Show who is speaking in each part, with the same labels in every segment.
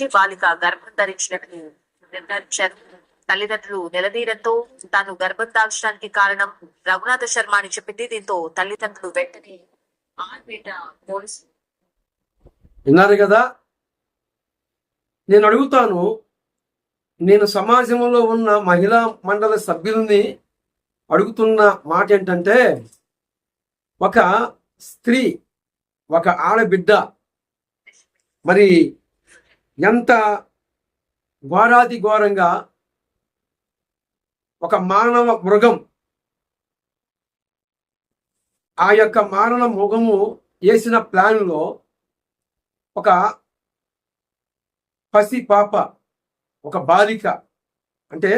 Speaker 1: నుంచి బాలిక గర్భం ధరించినట్లు నిర్ధారించారు. తల్లిదండ్రులు నిలదీయడంతో తాను గర్భం దాల్చడానికి కారణం రఘునాథ శర్మ అని చెప్పింది. దీంతో తల్లిదండ్రులు వెంటనే ఆర్పేట పోలీసు.
Speaker 2: విన్నారు కదా, నేను అడుగుతాను, నేను సమాజంలో ఉన్న మహిళా మండలి సభ్యుల్ని అడుగుతున్న మాట ఏంటంటే, ఒక స్త్రీ, ఒక ఆడబిడ్డ మరి ఎంత ఘోరాతి ఘోరంగా ఒక మానవ మృగం, ఆ యొక్క మానవ మృగము వేసిన ప్లాన్లో ఒక పసి పాప, ఒక బాలిక, అంటే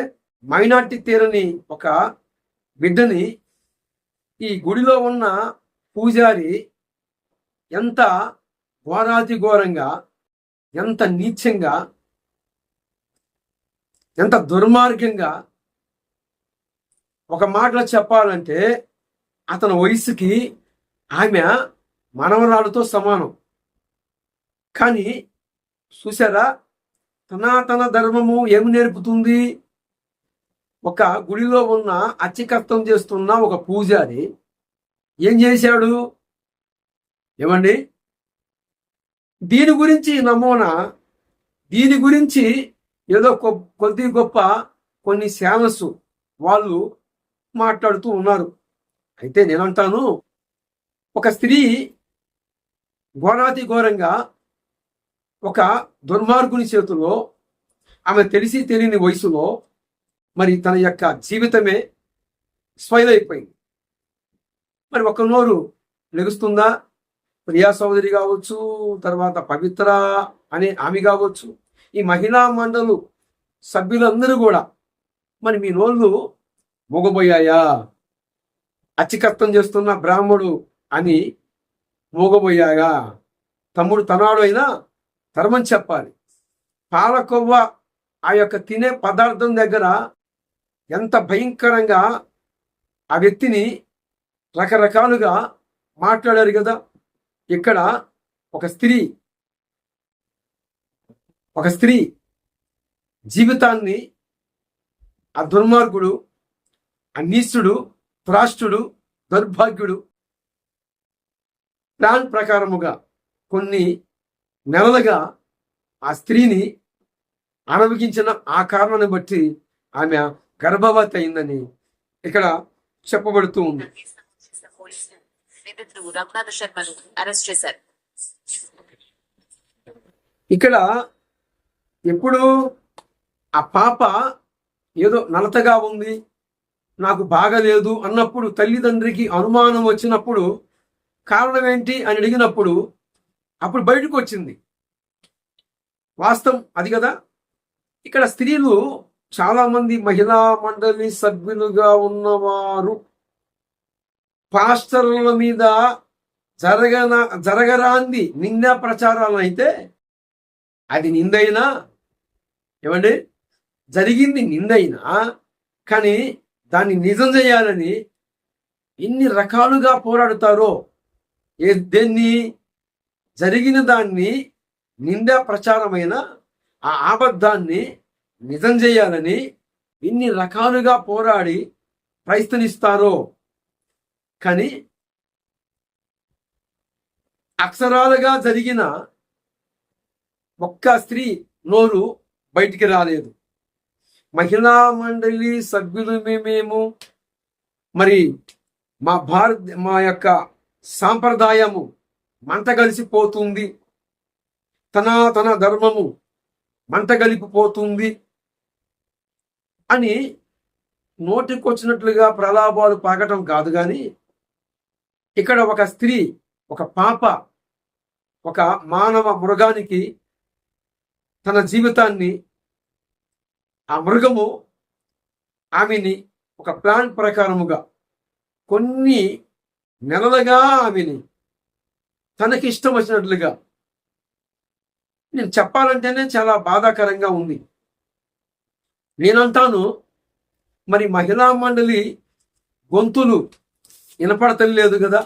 Speaker 2: మైనార్టీ తీరని ఒక బిడ్డని ఈ గుడిలో ఉన్న పూజారి ఎంత ఘోరాతి ఘోరంగా, ఎంత నీచంగా, ఎంత దుర్మార్గంగా, ఒక మాటలో చెప్పాలంటే అతని వయసుకి ఆమె మనవరాలతో సమానం. కానీ చూసారా, సనాతన ధర్మము ఏమి నేర్పుతుంది? ఒక గుడిలో ఉన్న అత్యకష్టం చేస్తున్న ఒక పూజారి ఏం చేశాడు? ఏమండి, దీని గురించి నమూనా, దీని గురించి ఏదో కొద్ది గొప్ప కొన్ని ఛానల్స్ వాళ్ళు మాట్లాడుతూ ఉన్నారు. అయితే నేనంటాను, ఒక స్త్రీ ఘోరాతి ఘోరంగా ఒక దుర్మార్గుని చేతిలో, ఆమె తెలిసి తెలియని వయసులో మరి తన యొక్క జీవితమే స్పైల్ అయిపోయింది. మరి ఒక నోరు లెగుస్తుందా? ప్రియా సోదరి కావచ్చు, తర్వాత పవిత్ర అనే ఆమె కావచ్చు, ఈ మహిళా మండలు సభ్యులందరూ కూడా మరి మీ నోళ్ళు మూగబోయాయా? అచ్చికత్తం చేస్తున్న బ్రాహ్మడు అని మూగబోయాగా? తమ్ముడు తనాడు అయినా ధర్మం చెప్పాలి. పాలకొవ్వ ఆ యొక్క తినే పదార్థం దగ్గర ఎంత భయంకరంగా ఆ వ్యక్తిని రకరకాలుగా మాట్లాడారు కదా. ఇక్కడ ఒక స్త్రీ జీవితాన్ని ఆ దుర్మార్గుడు, అనీసుడు, త్రాష్టుడు, దౌర్భాగ్యుడు ప్లాన్ ప్రకారముగా కొన్ని నెలలుగా ఆ స్త్రీని అనుభవించిన ఆ కారణాన్ని బట్టి ఆమె గర్భవతి అయిందని ఇక్కడ చెప్పబడుతూ ఉంది.
Speaker 1: రఘునాథ శర్మను అరెస్ట్ చేశారు.
Speaker 2: ఇక్కడ ఎప్పుడు ఆ పాప ఏదో నలతగా ఉంది, నాకు బాగలేదు అన్నప్పుడు, తల్లిదండ్రికి అనుమానం వచ్చినప్పుడు కారణం ఏంటి అని అడిగినప్పుడు అప్పుడు బయటకు వచ్చింది. వాస్తవం అది కదా. ఇక్కడ స్త్రీలు చాలా మంది మహిళా మండలి సభ్యులుగా ఉన్నవారు పాస్టర్ల మీద జరగరాంది నిందా ప్రచారాలు అయితే అది నిందైనా, ఏమండి, జరిగింది నిందైనా, కానీ దాన్ని నిజం చేయాలని ఎన్ని రకాలుగా పోరాడుతారో, దేన్ని జరిగిన దాన్ని నిందా ప్రచారమైన ఆ అబద్ధాన్ని నిజం చేయాలని ఎన్ని రకాలుగా పోరాడి ప్రయత్నిస్తారో, కానీ అక్షరాలుగా జరిగిన ఒక్క స్త్రీ నోరు బయటికి రాలేదు. మహిళా మండలి సభ్యులు మేము మరి మా యొక్క సాంప్రదాయము మంట కలిసిపోతుంది, తన ధర్మము మంట కలిపిపోతుంది అని నోటికొచ్చినట్లుగా ప్రలాభాలు పాకటం కాదు. కానీ ఇక్కడ ఒక స్త్రీ, ఒక పాప, ఒక మానవ మృగానికి తన జీవితాన్ని, ఆ మృగము ఆమెని ఒక ప్లాన్ ప్రకారముగా కొన్ని నెలలుగా ఆమెని తనకి ఇష్టం వచ్చినట్లుగా, నేను చెప్పాలంటేనే చాలా బాధాకరంగా ఉంది. నేనంటాను, మరి మహిళా మండలి గొంతులు వినపడతలేదు కదా.